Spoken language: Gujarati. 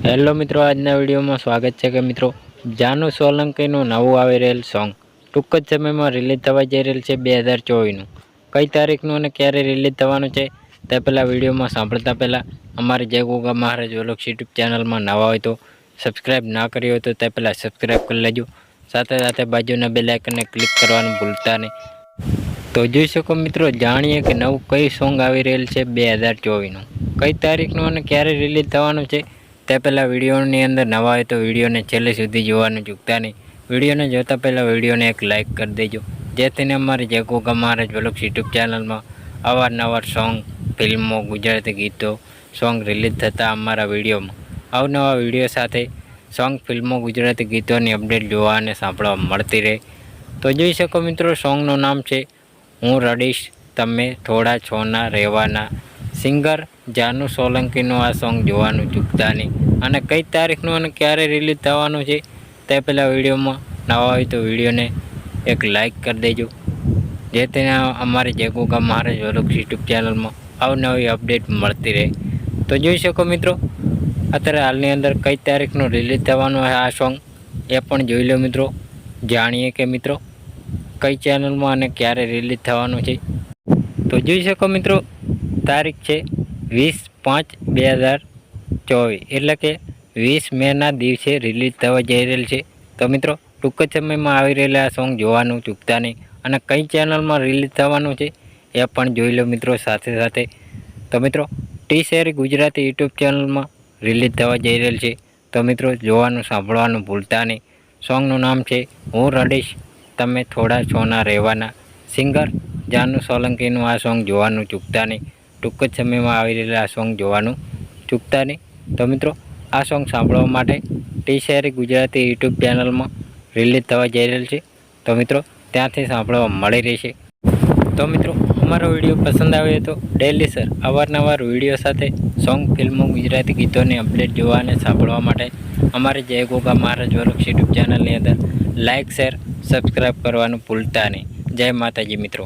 હેલો મિત્રો, આજના વિડીયોમાં સ્વાગત છે કે મિત્રો જાનુ સોલંકીનું નવું આવી રહેલ સોંગ ટૂંક જ સમયમાં રિલીઝ થવા જઈ રહેલ છે 2024નું. કઈ તારીખનું અને ક્યારે રિલીઝ થવાનું છે તે પહેલાં વિડીયોમાં સાંભળતા પહેલાં અમારી જય ગોગા મહારાજ વ્લોગ્સ યુટ્યુબ ચેનલમાં નવા હોય તો સબસ્ક્રાઈબ ના કરી હોય તો તે પહેલાં સબસ્ક્રાઈબ કરી લેજો. સાથે સાથે બાજુના બેલ આઇકનને ક્લિક કરવાનું ભૂલતા નહીં. તો જોઈ શકો મિત્રો, જાણીએ કે નવું કઈ સોંગ આવી રહેલ છે 2024નું. કઈ તારીખનું અને ક્યારે રિલીઝ થવાનું છે તે પહેલાં વિડીયોની અંદર નવા હોય તો વિડીયોને છેલ્લે સુધી જોવાનું ચૂકતા નહીં. વિડીયોને જોતા પહેલાં વિડીયોને એક લાઇક કરી દેજો, જેથી અમારી જય ગોગા મહારાજ વ્લોગ્સ યુટ્યુબ ચેનલમાં અવારનવાર સોંગ, ફિલ્મો, ગુજરાતી ગીતો, સોંગ રિલીઝ થતાં અમારા વિડીયોમાં અવનવા વિડીયો સાથે સોંગ, ફિલ્મો, ગુજરાતી ગીતોની અપડેટ જોવા અને સાંભળવા મળતી રહે. તો જોઈ શકો મિત્રો, સોંગનું નામ છે હું રડીશ તમે થોડા છોના રહેવાના. સિંગર જાનુ સોલંકીનું આ સોંગ જોવાનું ચૂકતા નહીં. અને કઈ તારીખનું અને ક્યારે રિલીઝ થવાનું છે તે પહેલાં વિડીયોમાં નવા હોય તો વિડીયોને એક લાઇક કરી દેજો, જેથી અમારી જય ગોગા મહારાજ વ્લોગ્સ યુટ્યુબ ચેનલમાં અવનવી અપડેટ મળતી રહે. તો જોઈ શકો મિત્રો, અત્યારે હાલની અંદર કઈ તારીખનું રિલીઝ થવાનું છે આ સોંગ એ પણ જોઈ લો મિત્રો. જાણીએ કે મિત્રો કઈ ચેનલમાં અને ક્યારે રિલીઝ થવાનું છે. તો જોઈ શકો મિત્રો, તારીખ છે 20/5/2024, એટલે કે 20 મેના દિવસે રિલીઝ થવા જઈ રહેલ છે. તો મિત્રો ટૂંક જ સમયમાં આવી રહેલા આ સોંગ જોવાનું ચૂકતા નહીં. અને કઈ ચેનલમાં રિલીઝ થવાનું છે એ પણ જોઈ લો મિત્રો સાથે સાથે. તો મિત્રો ટી શેરી ગુજરાતી યુટ્યુબ ચેનલમાં રિલીઝ થવા જઈ રહેલ છે. તો મિત્રો જોવાનું, સાંભળવાનું ભૂલતા નહીં. સોંગનું નામ છે હું રડીશ તમે થોડા છોના રહેવાના. સિંગર જાનુ સોલંકીનું આ સોંગ જોવાનું ચૂકતા નહીં. ટૂંક જ સમયમાં આવી રહેલા આ સોંગ જોવાનું ચૂકતા નહીં. તો મિત્રો આ સોંગ સાંભળવા માટે ટી શેરી ગુજરાતી યુટ્યુબ ચેનલમાં રિલીઝ થવા જઈ રહેલ છે. તો મિત્રો ત્યાંથી સાંભળવા મળી રહેશે. તો મિત્રો અમારો વિડીયો પસંદ આવે તો ડેલી સર અવારનવાર વિડીયો સાથે સોંગ, ફિલ્મો, ગુજરાતી ગીતોની અપડેટ જોવા અને સાંભળવા માટે અમારી જય ગોગા મહારાજ વ્લોગ્સ યુટ્યુબ ચેનલની અંદર લાઇક, શેર, સબસ્ક્રાઈબ કરવાનું ભૂલતા નહીં. જય માતાજી મિત્રો.